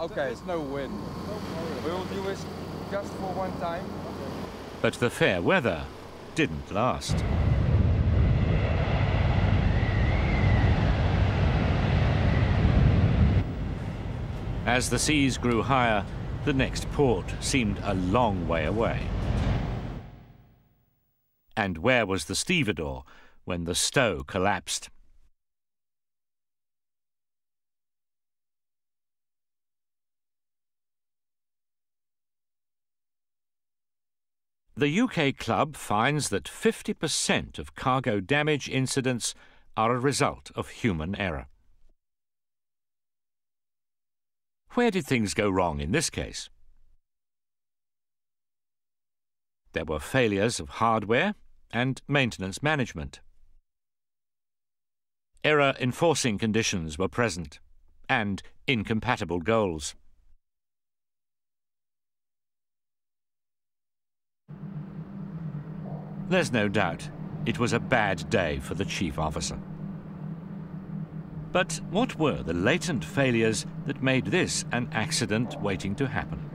Okay, there's no wind. We'll do it just for one time. But the fair weather didn't last. As the seas grew higher, the next port seemed a long way away. And where was the stevedore when the stow collapsed? The UK club finds that 50% of cargo damage incidents are a result of human error. Where did things go wrong in this case? There were failures of hardware and maintenance management. Error-enforcing conditions were present, and incompatible goals. There's no doubt it was a bad day for the chief officer. But what were the latent failures that made this an accident waiting to happen?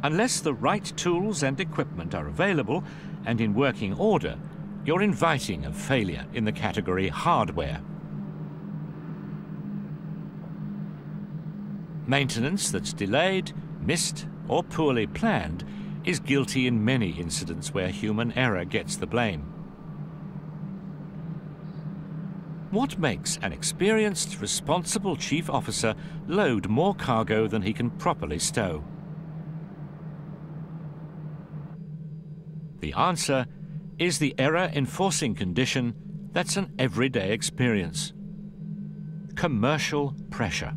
Unless the right tools and equipment are available and in working order, you're inviting a failure in the category hardware. Maintenance that's delayed, missed, or poorly planned is guilty in many incidents where human error gets the blame. What makes an experienced, responsible chief officer load more cargo than he can properly stow? The answer is the error-enforcing condition that's an everyday experience: commercial pressure.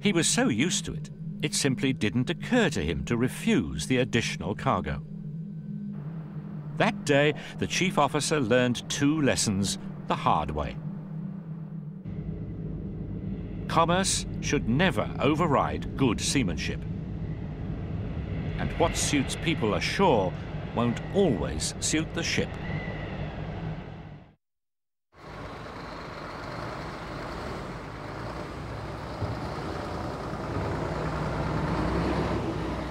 He was so used to it, it simply didn't occur to him to refuse the additional cargo. That day, the chief officer learned 2 lessons the hard way. Commerce should never override good seamanship. And what suits people ashore won't always suit the ship.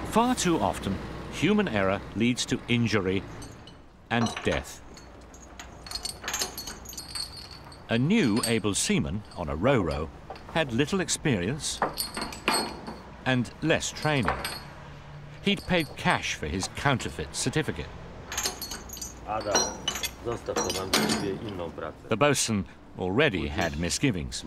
Far too often, human error leads to injury and death. A new able seaman on a ro-ro had little experience and less training. He'd paid cash for his counterfeit certificate. The boatswain already had misgivings.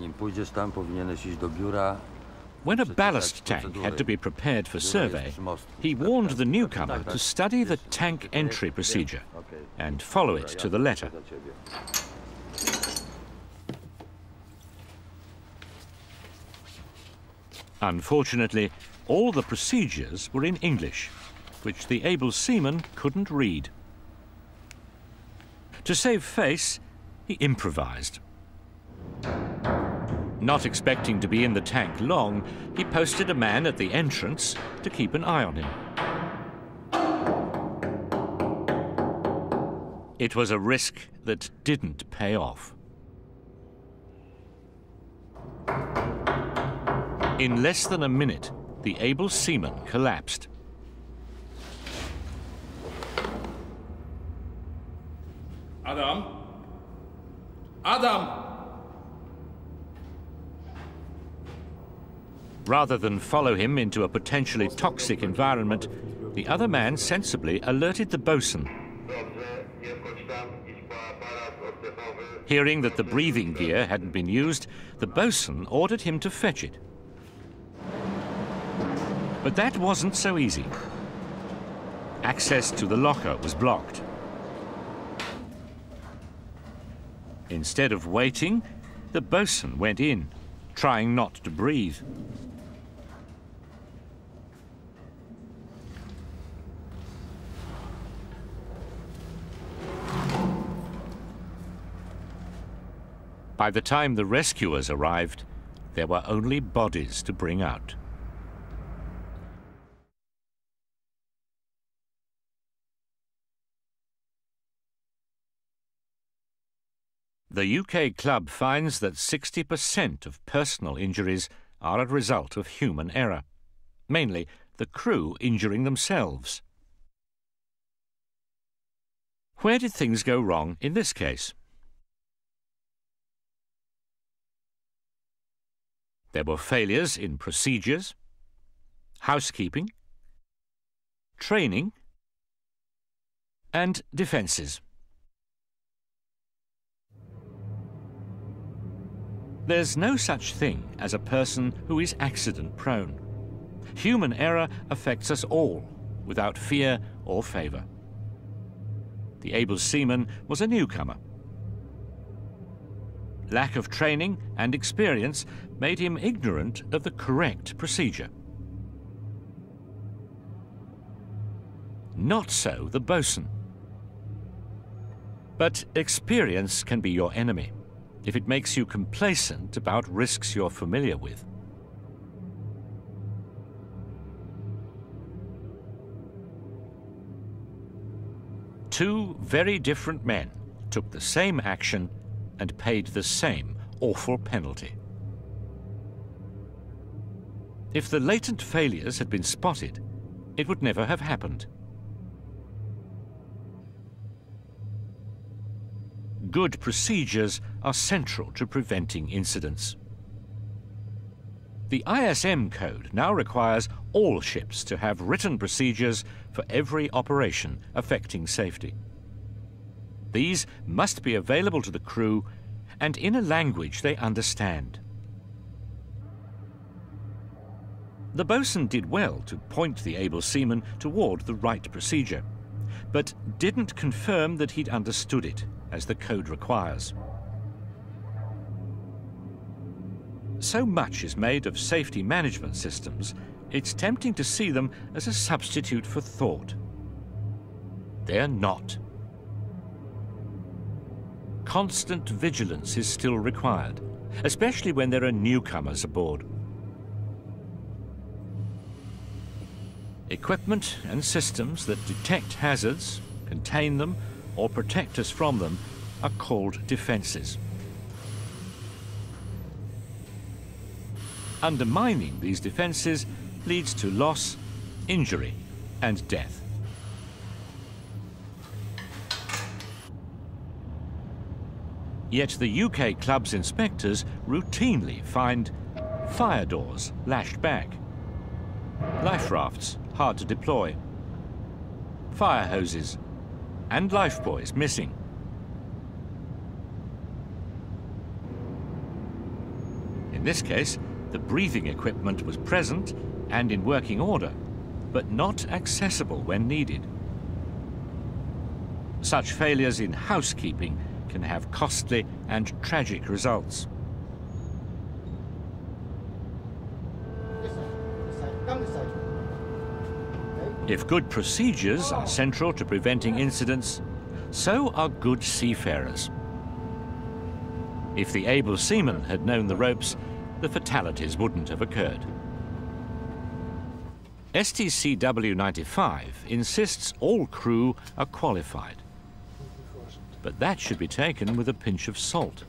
When a ballast tank had to be prepared for survey, he warned the newcomer to study the tank entry procedure and follow it to the letter. Unfortunately, all the procedures were in English, which the able seaman couldn't read. To save face, he improvised. Not expecting to be in the tank long, he posted a man at the entrance to keep an eye on him. It was a risk that didn't pay off. In less than a minute, the able seaman collapsed. Adam? Adam! Rather than follow him into a potentially toxic environment, the other man sensibly alerted the boatswain. Hearing that the breathing gear hadn't been used, the boatswain ordered him to fetch it. But that wasn't so easy. Access to the locker was blocked. Instead of waiting, the boatswain went in, trying not to breathe. By the time the rescuers arrived, there were only bodies to bring out. The UK club finds that 60% of personal injuries are a result of human error, mainly the crew injuring themselves. Where did things go wrong in this case? There were failures in procedures, housekeeping, training, and defences. There's no such thing as a person who is accident-prone. Human error affects us all, without fear or favour. The able seaman was a newcomer. Lack of training and experience made him ignorant of the correct procedure. Not so the boatswain. But experience can be your enemy if it makes you complacent about risks you're familiar with. Two very different men took the same action and paid the same awful penalty. If the latent failures had been spotted, it would never have happened. Good procedures are central to preventing incidents. The ISM code now requires all ships to have written procedures for every operation affecting safety. These must be available to the crew and in a language they understand. The boatswain did well to point the able seaman toward the right procedure, but didn't confirm that he'd understood it, as the code requires. So much is made of safety management systems, it's tempting to see them as a substitute for thought. They're not. Constant vigilance is still required, especially when there are newcomers aboard. Equipment and systems that detect hazards, contain them, or protect us from them are called defences. Undermining these defences leads to loss, injury, and death. Yet the UK club's inspectors routinely find fire doors lashed back, life rafts hard to deploy, fire hoses, and lifebuoys missing. In this case, the breathing equipment was present and in working order, but not accessible when needed. Such failures in housekeeping can have costly and tragic results. If good procedures are central to preventing incidents, so are good seafarers. If the able seaman had known the ropes, the fatalities wouldn't have occurred. STCW 95 insists all crew are qualified, but that should be taken with a pinch of salt.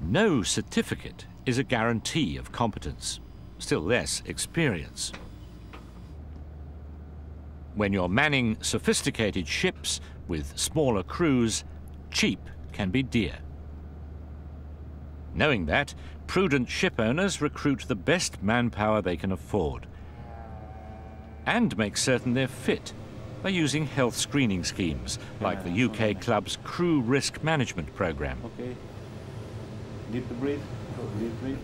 No certificate is a guarantee of competence, still less experience. When you're manning sophisticated ships with smaller crews, cheap can be dear. Knowing that, prudent ship owners recruit the best manpower they can afford and make certain they're fit by using health screening schemes like the UK Club's Crew Risk Management Programme. Okay. Deep breathe. Deep breathe.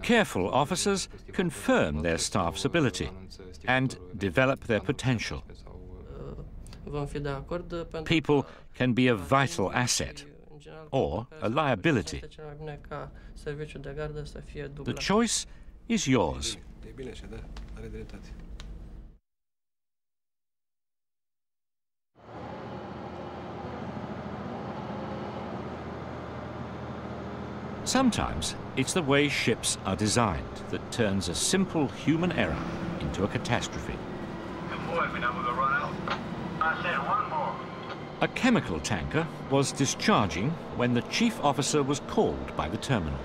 Careful officers confirm their staff's ability and develop their potential. People can be a vital asset or a liability. The choice is yours. Sometimes it's the way ships are designed that turns a simple human error into a catastrophe. Boy, we know we're gonna run out. I said one more. A chemical tanker was discharging when the chief officer was called by the terminal.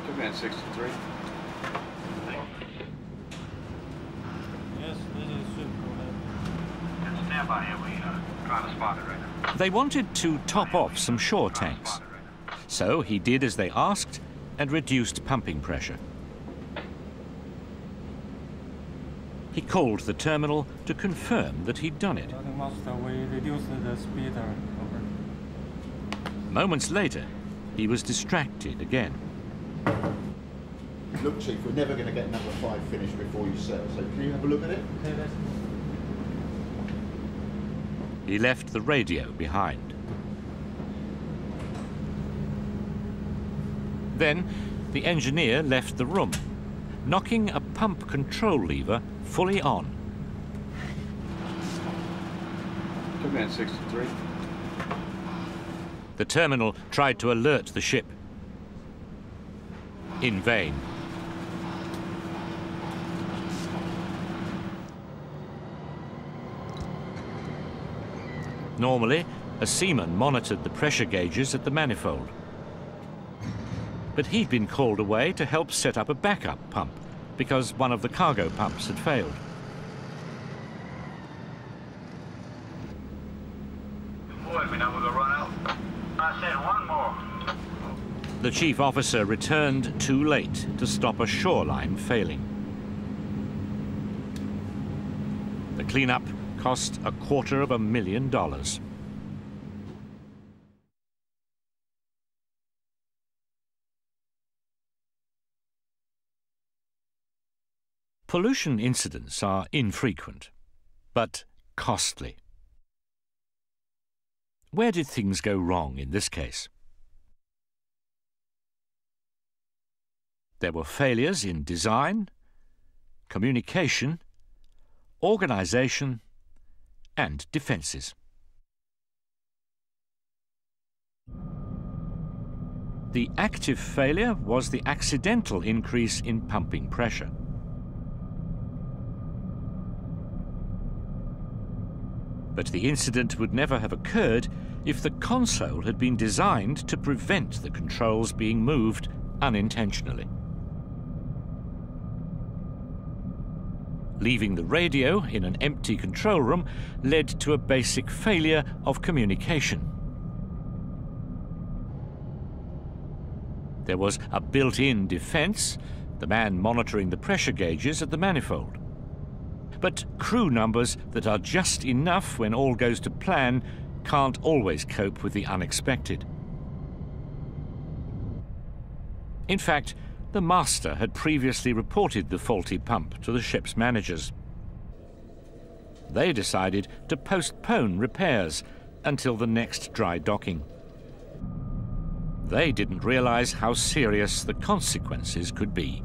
Command 63. Yes, this is ship. Stand by here. We trying to spot it right now. They wanted to top off some shore tanks. So he did as they asked and reduced pumping pressure. He called the terminal to confirm that he'd done it. Master, we reduced the speed. Over. Moments later, he was distracted again. Look, Chief, we're never going to get number 5 finished before you set, so can you have a look at it? He left the radio behind. Then, the engineer left the room, knocking a pump control lever fully on. Command 63. The terminal tried to alert the ship. In vain. Normally, a seaman monitored the pressure gauges at the manifold. But he'd been called away to help set up a backup pump because one of the cargo pumps had failed. Boy, we know we're gonna run out. I said one more. The chief officer returned too late to stop a shoreline failing. The cleanup cost $250,000. Pollution incidents are infrequent, but costly. Where did things go wrong in this case? There were failures in design, communication, organization, and defenses. The active failure was the accidental increase in pumping pressure. But the incident would never have occurred if the console had been designed to prevent the controls being moved unintentionally. Leaving the radio in an empty control room led to a basic failure of communication. There was a built-in defense, the man monitoring the pressure gauges at the manifold. But crew numbers that are just enough when all goes to plan can't always cope with the unexpected. In fact, the master had previously reported the faulty pump to the ship's managers. They decided to postpone repairs until the next dry docking. They didn't realize how serious the consequences could be.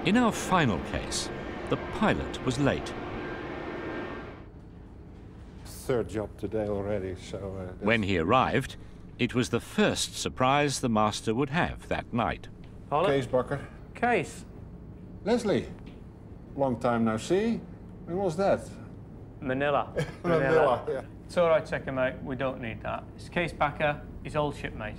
In our final case, the pilot was late. Third job today already, so... When he arrived, it was the first surprise the master would have that night. Case, Bucker. Case. Leslie, long time no see. When was that? Manila. Manila, yeah. It's all right, second mate. We don't need that. It's Case Backer, his old shipmate.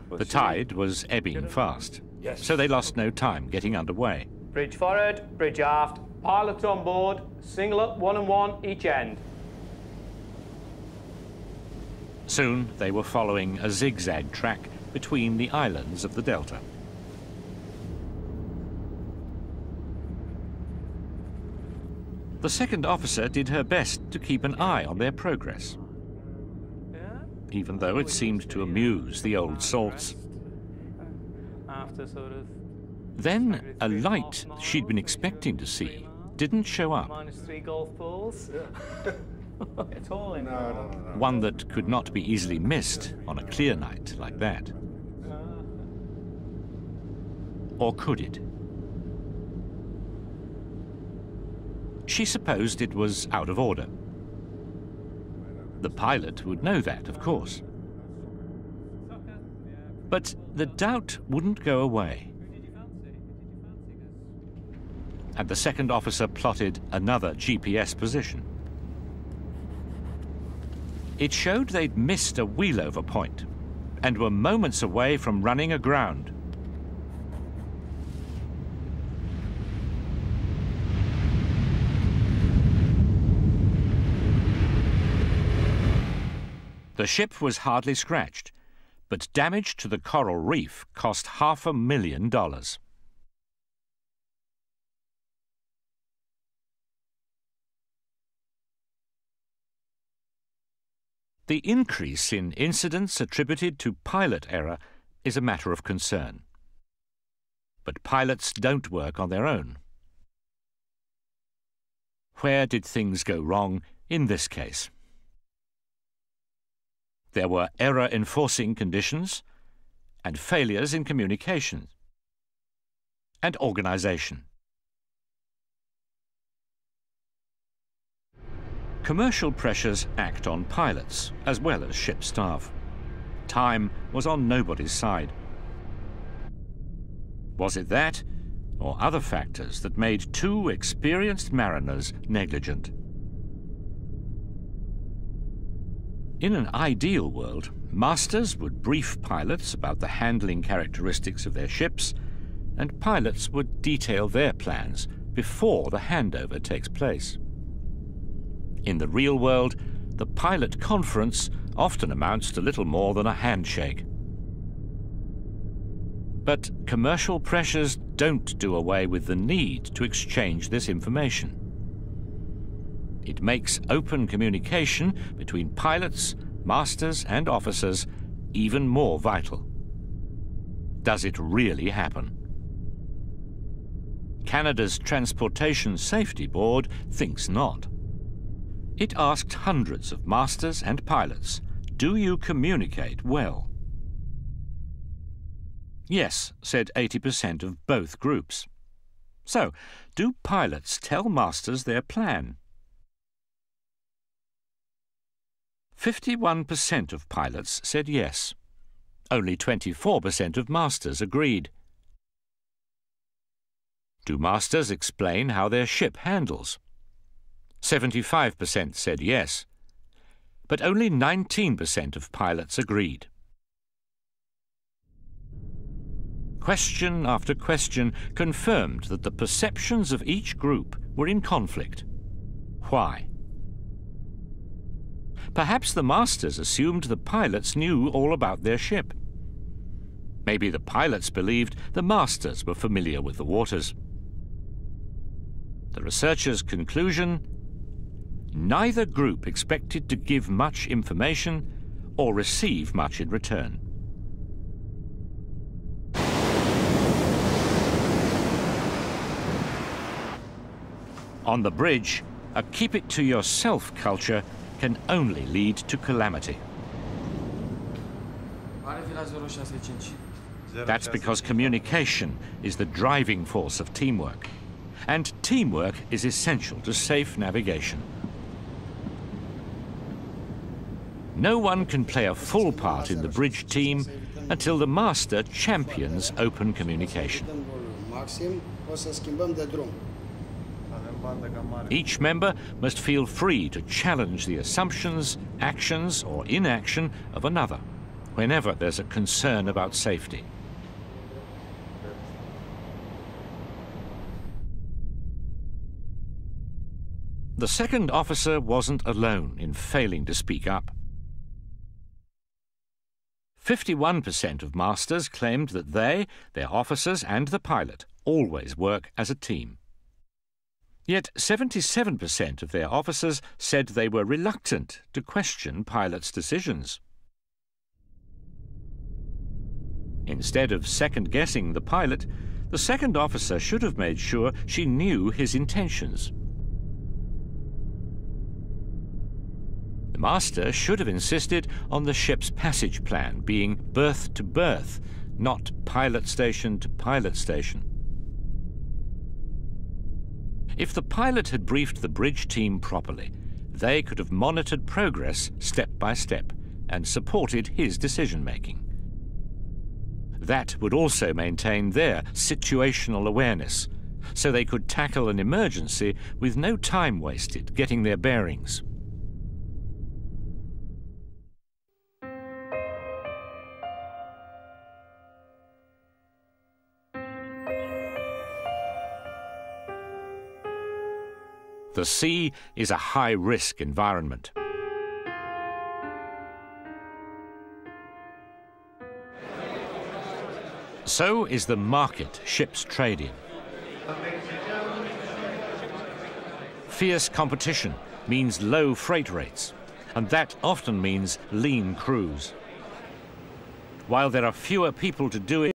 The tide was ebbing fast, so they lost no time getting underway. Bridge forward, bridge aft, pilots on board, single up 1 and 1 each end. Soon they were following a zigzag track between the islands of the Delta. The second officer did her best to keep an eye on their progress, even though it seemed to amuse the old salts. After sort of... Then a light she'd been expecting to see didn't show up. -3 golf balls. It's all in. No. One that could not be easily missed on a clear night like that. Or could it? She supposed it was out of order. The pilot would know that, of course. But the doubt wouldn't go away. And the second officer plotted another GPS position. It showed they'd missed a wheelover point and were moments away from running aground. The ship was hardly scratched, but damage to the coral reef cost $500,000. The increase in incidents attributed to pilot error is a matter of concern. But pilots don't work on their own. Where did things go wrong in this case? There were error-enforcing conditions and failures in communication and organization. Commercial pressures act on pilots as well as ship staff. Time was on nobody's side. Was it that, or other factors that made two experienced mariners negligent? In an ideal world, masters would brief pilots about the handling characteristics of their ships, and pilots would detail their plans before the handover takes place. In the real world, the pilot conference often amounts to little more than a handshake. But commercial pressures don't do away with the need to exchange this information. It makes open communication between pilots, masters, and officers even more vital. Does it really happen? Canada's Transportation Safety Board thinks not. It asked hundreds of masters and pilots, do you communicate well? Yes, said 80% of both groups. So, do pilots tell masters their plan? 51% of pilots said yes. Only 24% of masters agreed. Do masters explain how their ship handles? 75% said yes, but only 19% of pilots agreed. Question after question confirmed that the perceptions of each group were in conflict. Why? Perhaps the masters assumed the pilots knew all about their ship. Maybe the pilots believed the masters were familiar with the waters. The researchers' conclusion: neither group expected to give much information or receive much in return. On the bridge, a keep-it-to-yourself culture can only lead to calamity. That's because communication is the driving force of teamwork, and teamwork is essential to safe navigation. No one can play a full part in the bridge team until the master champions open communication. Each member must feel free to challenge the assumptions, actions, or inaction of another, whenever there's a concern about safety. The second officer wasn't alone in failing to speak up. 51% of masters claimed that they, their officers, and the pilot always work as a team. Yet 77% of their officers said they were reluctant to question pilots' decisions. Instead of second-guessing the pilot, the second officer should have made sure she knew his intentions. The master should have insisted on the ship's passage plan being berth to berth, not pilot station to pilot station. If the pilot had briefed the bridge team properly, they could have monitored progress step by step and supported his decision-making. That would also maintain their situational awareness, so they could tackle an emergency with no time wasted getting their bearings. The sea is a high-risk environment. So is the market ships trade in. Fierce competition means low freight rates, and that often means lean crews. While there are fewer people to do it,